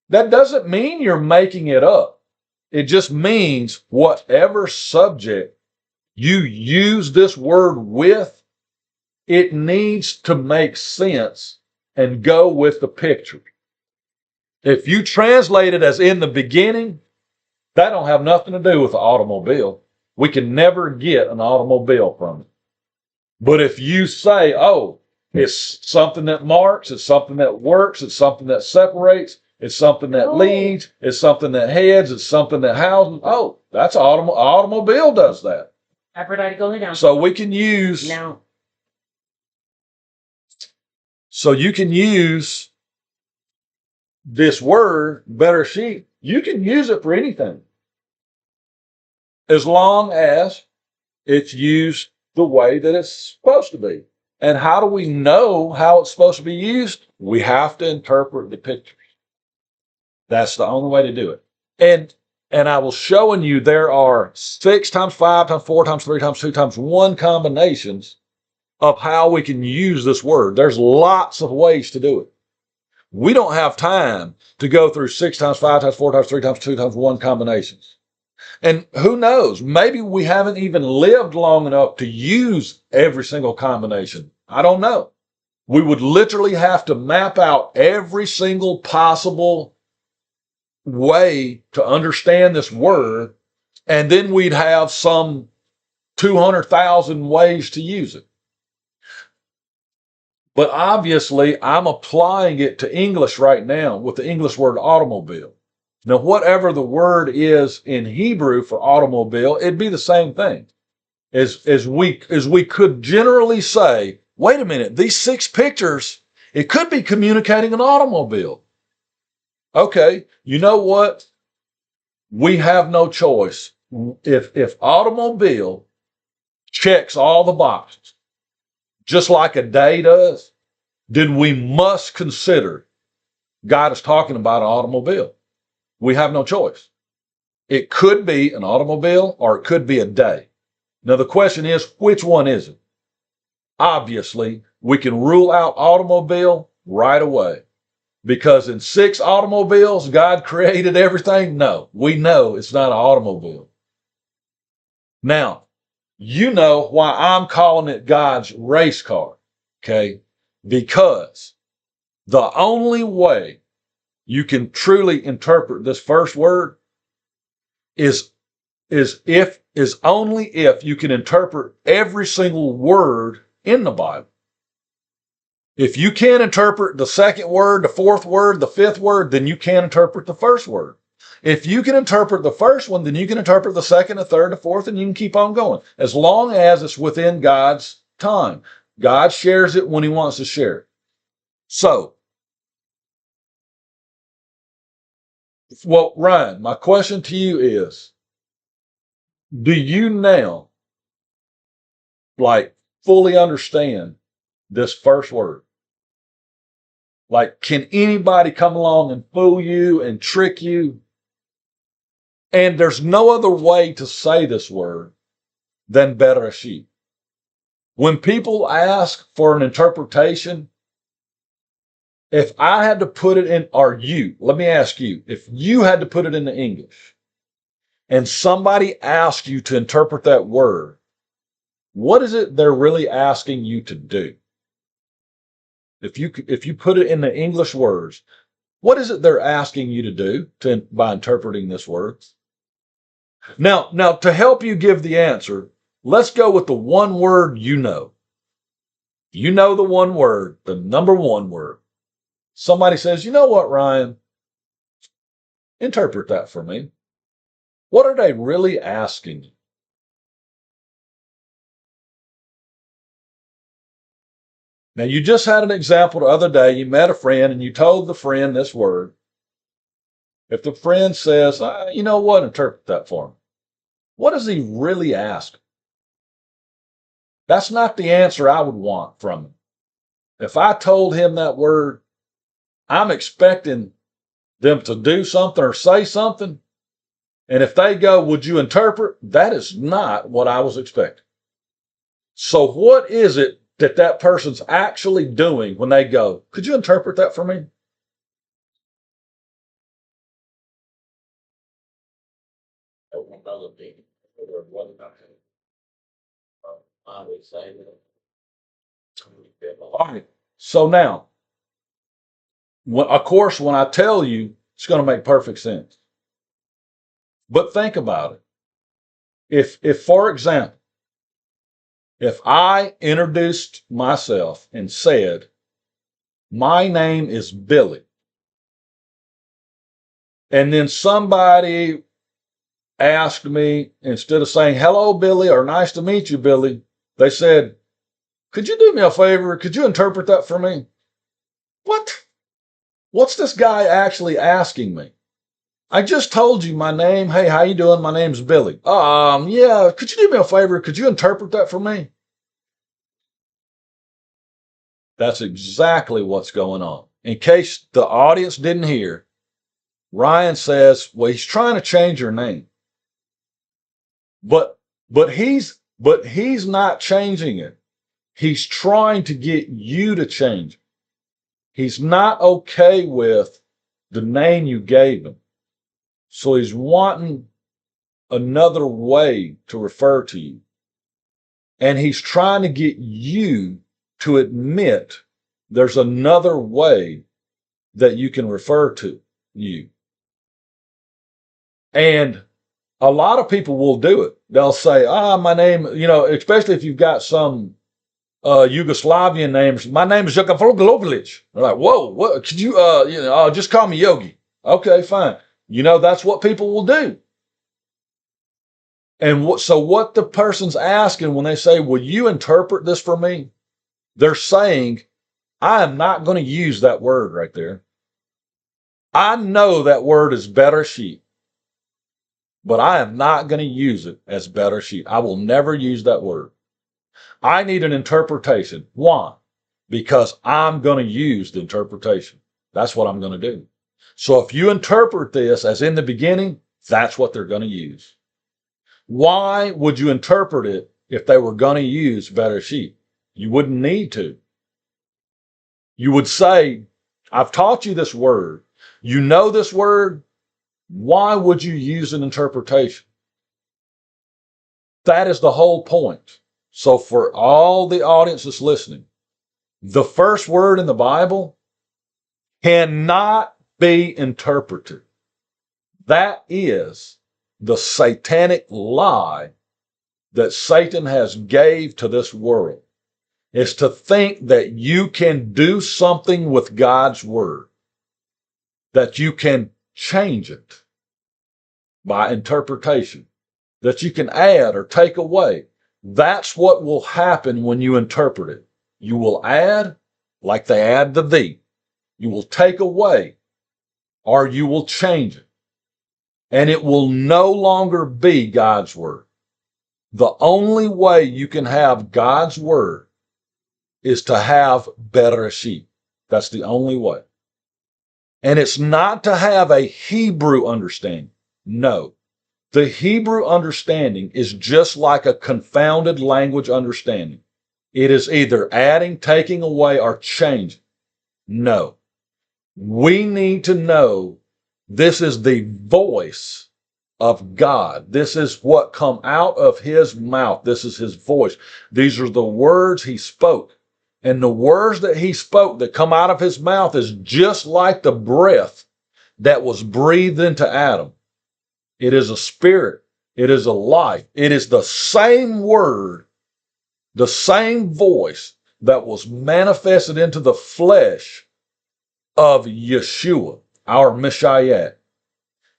That doesn't mean you're making it up. It just means whatever subject you use this word with, it needs to make sense and go with the picture. If you translate it as in the beginning, that don't have nothing to do with the automobile. We can never get an automobile from it. But if you say, oh, it's something that marks, it's something that works, it's something that separates, it's something that leads, it's something that heads, it's something that houses, oh, that's automobile does that. Aphrodite, go lay down. So we can use... Now. So you can use this word, Bereshit, you can use it for anything. As long as it's used the way that it's supposed to be. And how do we know how it's supposed to be used? We have to interpret the pictures. That's the only way to do it. And I was showing you there are 6 times 5 times 4 times 3 times 2 times 1 combinations of how we can use this word. There's lots of ways to do it. We don't have time to go through 6 times 5 times 4 times 3 times 2 times 1 combinations. And who knows, maybe we haven't even lived long enough to use every single combination. I don't know. We would literally have to map out every single possible way to understand this word, and then we'd have some 200,000 ways to use it. But obviously, I'm applying it to English right now with the English word automobile. Now, whatever the word is in Hebrew for automobile, it'd be the same thing. As we could generally say, wait a minute, these 6 pictures, it could be communicating an automobile. Okay, you know what? We have no choice. If automobile checks all the boxes, just like a day does, then we must consider God is talking about an automobile. We have no choice. It could be an automobile or it could be a day. Now, the question is, which one is it? Obviously, we can rule out automobile right away. Because in 6 automobiles, God created everything? No, we know it's not an automobile. Now, you know why I'm calling it God's race car, okay? Because the only way you can truly interpret this first word is only if you can interpret every single word in the Bible. If you can't interpret the second word, the fourth word, the fifth word, then you can't interpret the first word. If you can interpret the first one, then you can interpret the second, the third, the fourth, and you can keep on going. As long as it's within God's time. God shares it when he wants to share it. So, well, Ryan, my question to you is, do you now, fully understand this first word? Can anybody come along and fool you and trick you? And there's no other way to say this word than Bereshit. When people ask for an interpretation, if I had to put it in, let me ask you, if you had to put it into English and somebody asked you to interpret that word, what is it they're really asking you to do? If you put it in the English words, what is it they're asking you to do by interpreting this word? Now, to help you give the answer, let's go with the one word you know. You know the one word, the number one word. Somebody says, you know what, Ryan? Interpret that for me. What are they really asking you? Now, you just had an example the other day. You met a friend and you told the friend this word. If the friend says, you know what, interpret that for me. What is he really asking? That's not the answer I would want from him. If I told him that word, I'm expecting them to do something or say something. And if they go, would you interpret? That is not what I was expecting. So what is it that person's actually doing when they go, could you interpret that for me? All right. So now, of course, when I tell you, it's going to make perfect sense. But think about it. If, for example, if I introduced myself and said, my name is Billy, and then somebody asked me, instead of saying, hello, Billy, or nice to meet you, Billy, they said, could you do me a favor? Could you interpret that for me? What? What's this guy actually asking me? I just told you my name. Hey, how you doing? My name's Billy. Yeah, could you do me a favor? Could you interpret that for me? That's exactly what's going on. In case the audience didn't hear, Ryan says, well, he's trying to change your name. But he's not changing it. He's trying to get you to change it. He's not okay with the name you gave him. So he's wanting another way to refer to you. And he's trying to get you to admit there's another way that you can refer to you. And a lot of people will do it. They'll say, my name, especially if you've got some Yugoslavian names. My name is YeHoVaH's. They're like, whoa, what could you, just call me Yogi. Okay, fine. That's what people will do. And so what the person's asking when they say, will you interpret this for me? They're saying, I am not going to use that word right there. I know that word is better sheep, but I am not going to use it as better sheep. I will never use that word. I need an interpretation. Why? Because I'm going to use the interpretation. That's what I'm going to do. So if you interpret this as in the beginning, that's what they're going to use. Why would you interpret it if they were going to use better sheep? You wouldn't need to. You would say, I've taught you this word. You know this word. Why would you use an interpretation? That is the whole point. So for all the audience that's listening, the first word in the Bible cannot be interpreted. That is the satanic lie that Satan has gave to this world, is to think that you can do something with God's word, that you can change it by interpretation, that you can add or take away. That's what will happen when you interpret it. You will add, like they add the thee. You will take away, or you will change it. And it will no longer be God's word. The only way you can have God's word is to have better sheep. That's the only way. And it's not to have a Hebrew understanding. No. The Hebrew understanding is just like a confounded language understanding. It is either adding, taking away, or changing. No. We need to know this is the voice of God. This is what come out of his mouth. This is his voice. These are the words he spoke. And the words that he spoke that come out of his mouth is just like the breath that was breathed into Adam. It is a spirit. It is a life. It is the same word, the same voice that was manifested into the flesh of Yeshua, our Messiah.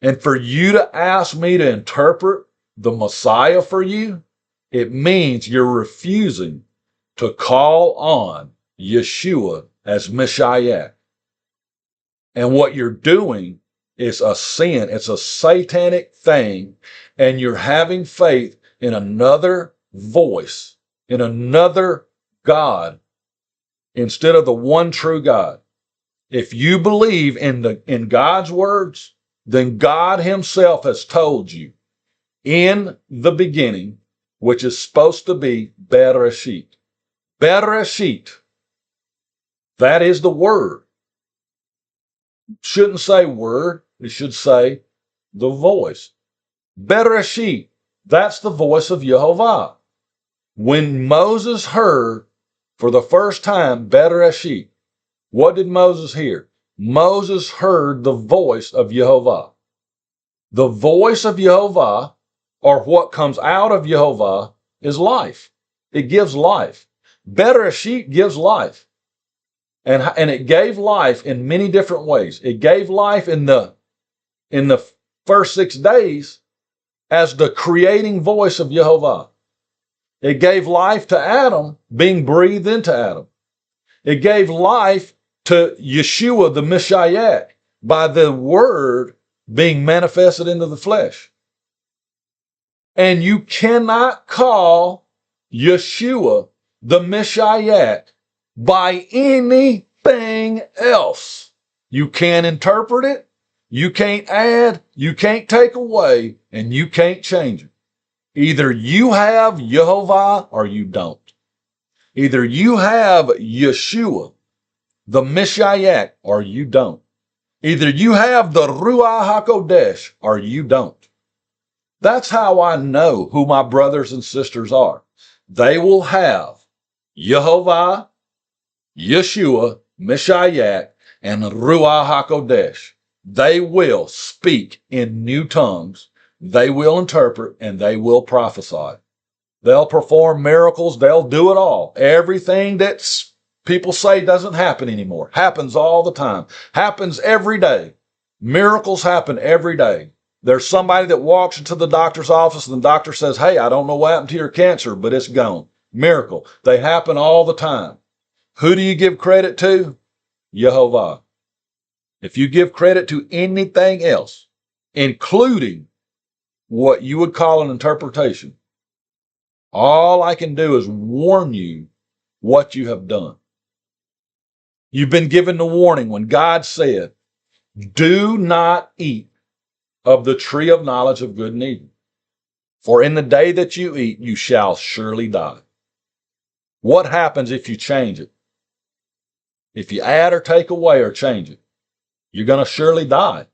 And for you to ask me to interpret the Messiah for you, it means you're refusing to call on Yeshua as Messiah. And what you're doing is a sin. It's a satanic thing. And you're having faith in another voice, in another God, instead of the one true God. If you believe in God's words, then God himself has told you in the beginning, which is supposed to be Bereshit. Bereshit. That is the word. Shouldn't say word. It should say the voice. Bereshit. That's the voice of YeHoVaH. When Moses heard for the first time Bereshit, what did Moses hear? Moses heard the voice of YeHoVaH. The voice of YeHoVaH, or what comes out of YeHoVaH, is life. It gives life. Bereshit gives life. And it gave life in many different ways. It gave life in the first 6 days as the creating voice of YeHoVaH. It gave life to Adam being breathed into Adam. It gave life to Yeshua, the Messiah, by the word being manifested into the flesh. And you cannot call Yeshua, the Messiah, by anything else. You can't interpret it, you can't add, you can't take away, and you can't change it. Either you have YeHoVaH or you don't. Either you have Yeshua, the Messiah, or you don't. Either you have the Ruach HaKodesh or you don't. That's how I know who my brothers and sisters are. They will have YeHoVaH, Yeshua, Messiah, and Ruach HaKodesh. They will speak in new tongues. They will interpret and they will prophesy. They'll perform miracles. They'll do it all. Everything that people say doesn't happen anymore happens all the time. Happens every day. Miracles happen every day. There's somebody that walks into the doctor's office and the doctor says, hey, I don't know what happened to your cancer, but it's gone. Miracle. They happen all the time. Who do you give credit to? YeHoVaH. If you give credit to anything else, including what you would call an interpretation, all I can do is warn you what you have done. You've been given the warning when God said, do not eat of the tree of knowledge of good and evil. For in the day that you eat, you shall surely die. What happens if you change it? If you add or take away or change it, you're going to surely die.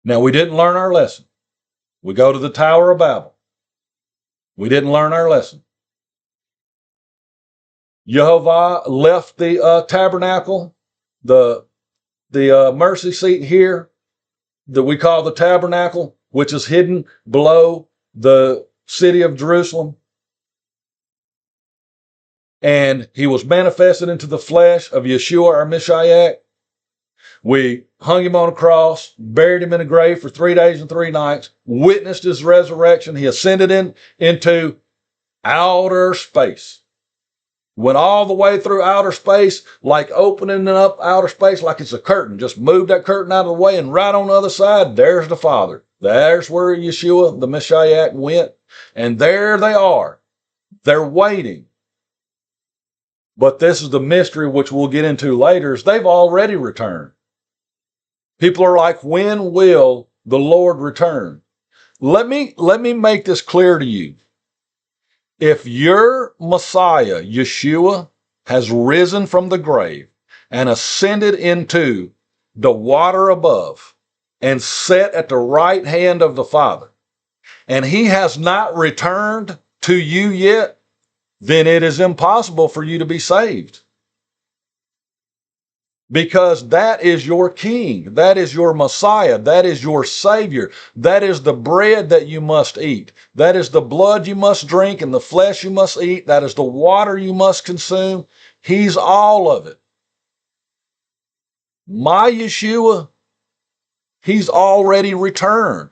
Now, we didn't learn our lesson. We go to the Tower of Babel. We didn't learn our lesson. YeHoVaH left the tabernacle, the mercy seat here that we call the tabernacle, which is hidden below the city of Jerusalem. And he was manifested into the flesh of Yeshua, our Messiah. We hung him on a cross, buried him in a grave for 3 days and 3 nights, witnessed his resurrection. He ascended into outer space. Went all the way through outer space, like opening up outer space like it's a curtain. Just moved that curtain out of the way, and right on the other side, there's the Father. There's where Yeshua, the Messiah, went. And there they are. They're waiting. But this is the mystery which we'll get into later, is they've already returned. People are like, when will the Lord return? Let me make this clear to you. If your Messiah, Yeshua, has risen from the grave and ascended into the water above and sat at the right hand of the Father, and he has not returned to you yet, then it is impossible for you to be saved. Because that is your King, that is your Messiah, that is your Savior, that is the bread that you must eat, that is the blood you must drink and the flesh you must eat, that is the water you must consume. He's all of it. My Yeshua, he's already returned.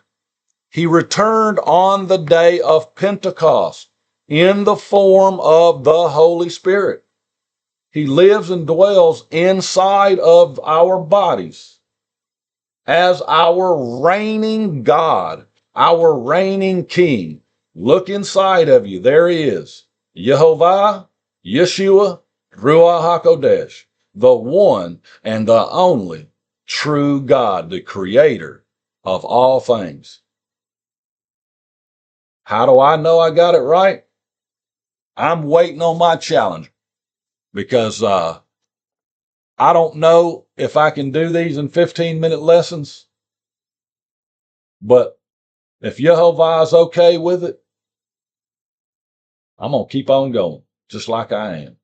He returned on the day of Pentecost in the form of the Holy Spirit. He lives and dwells inside of our bodies as our reigning God, our reigning King. Look inside of you. There he is. YeHoVaH, Yeshua, Ruach HaKodesh, the one and the only true God, the creator of all things. How do I know I got it right? I'm waiting on my challenge. Because I don't know if I can do these in 15-minute lessons, but if YeHoVaH is okay with it, I'm going to keep on going, just like I am.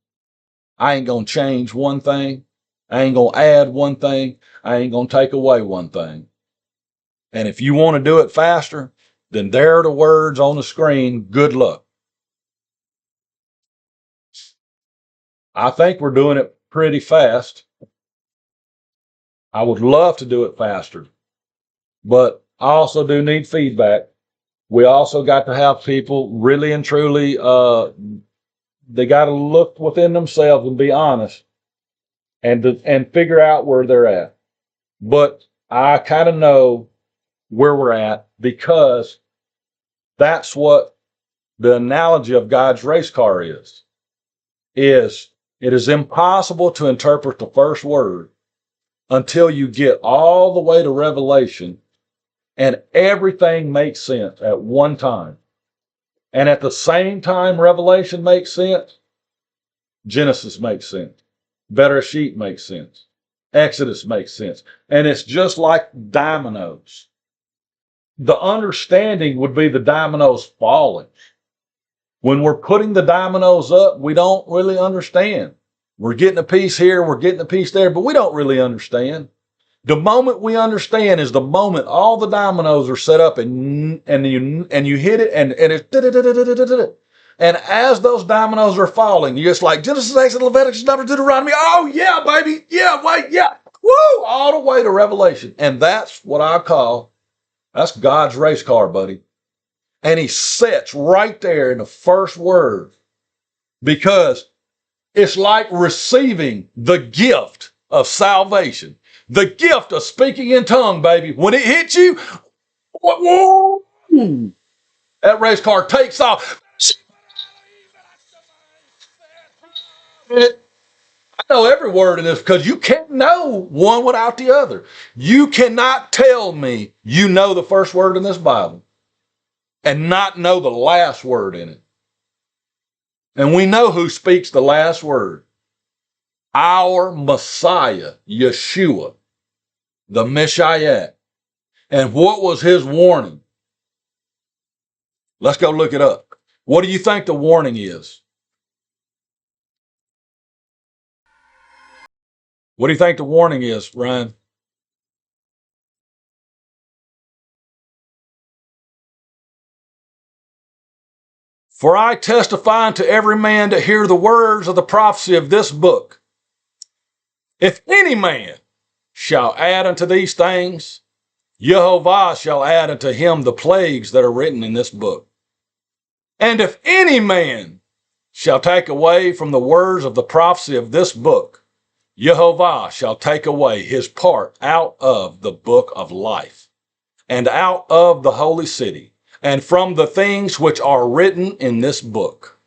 I ain't going to change one thing. I ain't going to add one thing. I ain't going to take away one thing. And if you want to do it faster, then there are the words on the screen. Good luck. I think we're doing it pretty fast. I would love to do it faster, but I also do need feedback. We also got to have people really and truly, they got to look within themselves and be honest and figure out where they're at. But I kind of know where we're at, because that's what the analogy of God's race car is. is it is impossible to interpret the first word until you get all the way to Revelation and everything makes sense at one time. And at the same time Revelation makes sense, Genesis makes sense. Bereshit makes sense. Exodus makes sense. And it's just like dominoes. The understanding would be the dominoes falling. When we're putting the dominoes up, we don't really understand. We're getting a piece here, we're getting a piece there, but we don't really understand. The moment we understand is the moment all the dominoes are set up and you hit it and it's and as those dominoes are falling, you're just like Genesis, Exodus, Leviticus, Numbers, Deuteronomy. Oh yeah, baby, yeah, wait, yeah, woo, all the way to Revelation, and that's what I call that's God's race car, buddy. And he sits right there in the first word because it's like receiving the gift of salvation, the gift of speaking in tongue, baby. When it hits you, whoa, that race car takes off. I know every word in this because you can't know one without the other. You cannot tell me you know the first word in this Bible and not know the last word in it. And we know who speaks the last word. Our Messiah, Yeshua, the Messiah. And what was his warning? Let's go look it up. What do you think the warning is? What do you think the warning is, Ryan? For I testify unto every man to hear the words of the prophecy of this book. If any man shall add unto these things, YeHoVaH shall add unto him the plagues that are written in this book. And if any man shall take away from the words of the prophecy of this book, YeHoVaH shall take away his part out of the book of life, and out of the holy city, and from the things which are written in this book.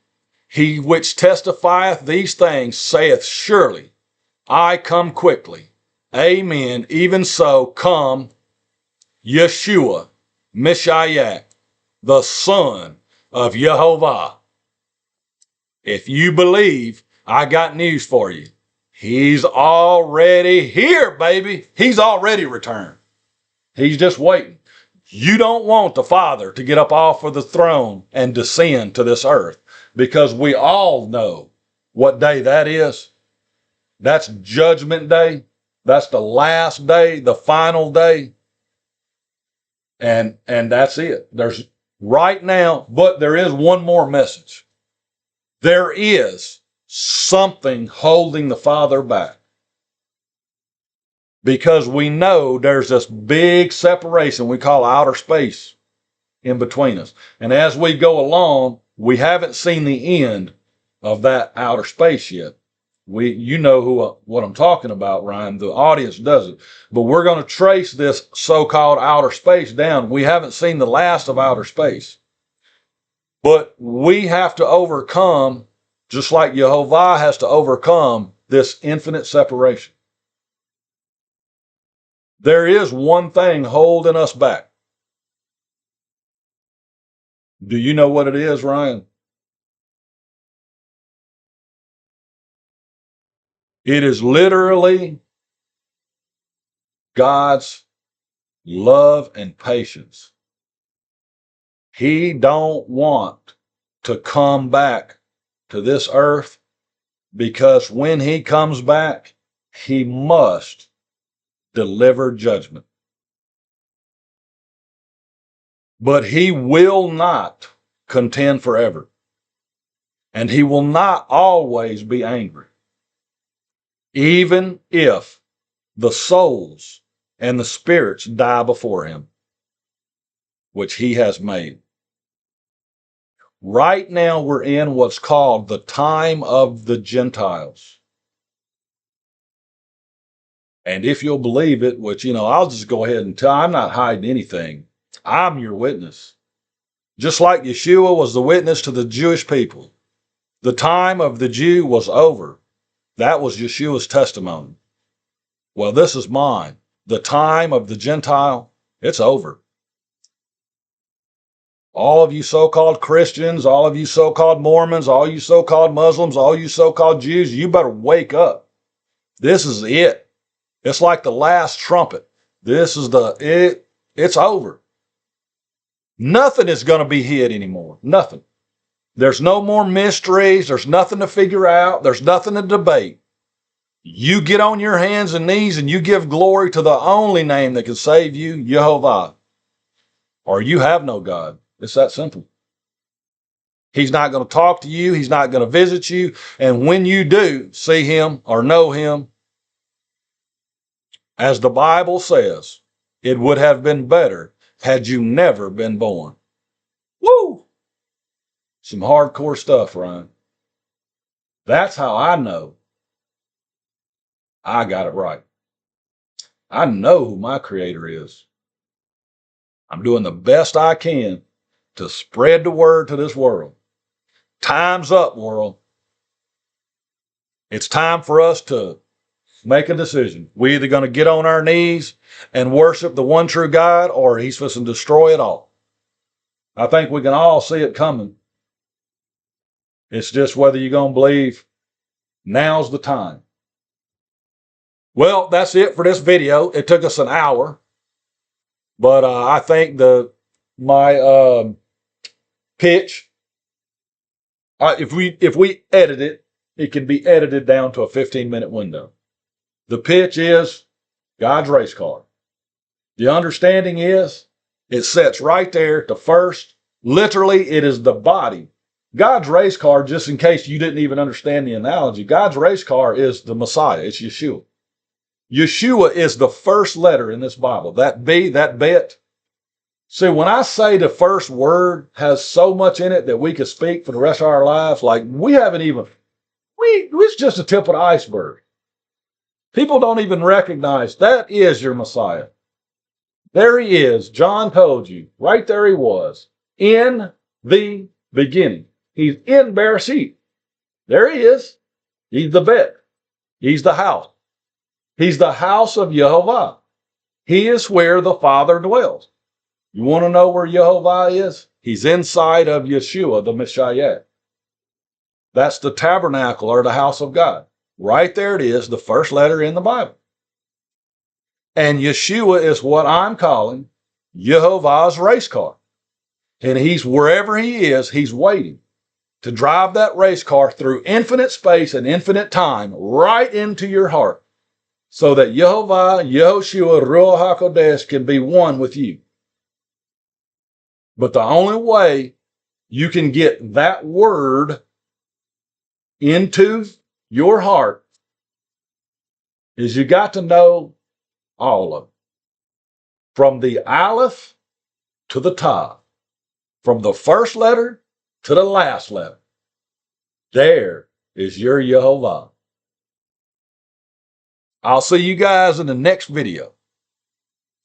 He which testifieth these things saith, surely I come quickly. Amen. Even so come Yeshua, Messiah, the Son of YeHoVaH. If you believe, I got news for you. He's already here, baby. He's already returned. He's just waiting. You don't want the Father to get up off of the throne and descend to this earth, because we all know what day that is. That's Judgment Day. That's the last day, the final day. And that's it. There's right now, but there is one more message. There is something holding the Father back, because we know there's this big separation we call outer space in between us. And as we go along, we haven't seen the end of that outer space yet. You know what I'm talking about, Ryan. The audience doesn't. But we're going to trace this so-called outer space down. We haven't seen the last of outer space. But we have to overcome, just like YeHoVaH has to overcome, this infinite separation. There is one thing holding us back. Do you know what it is, Ryan? It is literally God's love and patience. He don't want to come back to this earth, because when he comes back, he must deliver judgment. But he will not contend forever. And he will not always be angry, even if the souls and the spirits die before him, which he has made. Right now we're in what's called the time of the Gentiles. And if you'll believe it, which, I'll just go ahead and tell, I'm not hiding anything. I'm your witness. Just like Yeshua was the witness to the Jewish people, The time of the Jew was over. That was Yeshua's testimony. Well, this is mine. The time of the Gentile, it's over. All of you so-called Christians, all of you so-called Mormons, all you so-called Muslims, all you so-called Jews, you better wake up. This is it. It's like the last trumpet. This is it's over. Nothing is going to be hid anymore. Nothing. There's no more mysteries. There's nothing to figure out. There's nothing to debate. You get on your hands and knees and you give glory to the only name that can save you, YeHoVaH. Or you have no God. It's that simple. He's not going to talk to you. He's not going to visit you. And when you do see him or know him, as the Bible says, it would have been better had you never been born. Woo! Some hardcore stuff, Ryan. That's how I know I got it right. I know who my creator is. I'm doing the best I can to spread the word to this world. Time's up, world. It's time for us to make a decision. We're either going to get on our knees and worship the one true God, or he's supposed to destroy it all. I think we can all see it coming. It's just whether you're going to believe now's the time. Well, that's it for this video. It took us an hour, but I think my pitch, if we edit it, it can be edited down to a 15-minute window. The pitch is God's race car. The understanding is it sets right there to first. Literally, it is the body. God's race car, just in case you didn't even understand the analogy, God's race car is the Messiah. It's Yeshua. Yeshua is the first letter in this Bible. That B, that bet. See, when I say the first word has so much in it that we could speak for the rest of our lives, like it's just the tip of the iceberg. People don't even recognize that is your Messiah. There he is. John told you. Right there he was. In the beginning. He's in Bereshit. There he is. He's the bet. He's the house. He's the house of YeHoVaH. He is where the Father dwells. You want to know where YeHoVaH is? He's inside of Yeshua, the Messiah. That's the tabernacle or the house of God. Right there it is, the first letter in the Bible. And Yeshua is what I'm calling YeHoVaH's race car. And he's wherever he is, he's waiting to drive that race car through infinite space and infinite time right into your heart so that YeHoVaH, Yehoshua, Ruach HaKodesh can be one with you. But the only way you can get that word into your heart is you got to know all of it. From the Aleph to the Tav. From the first letter to the last letter. There is your YeHoVaH. I'll see you guys in the next video.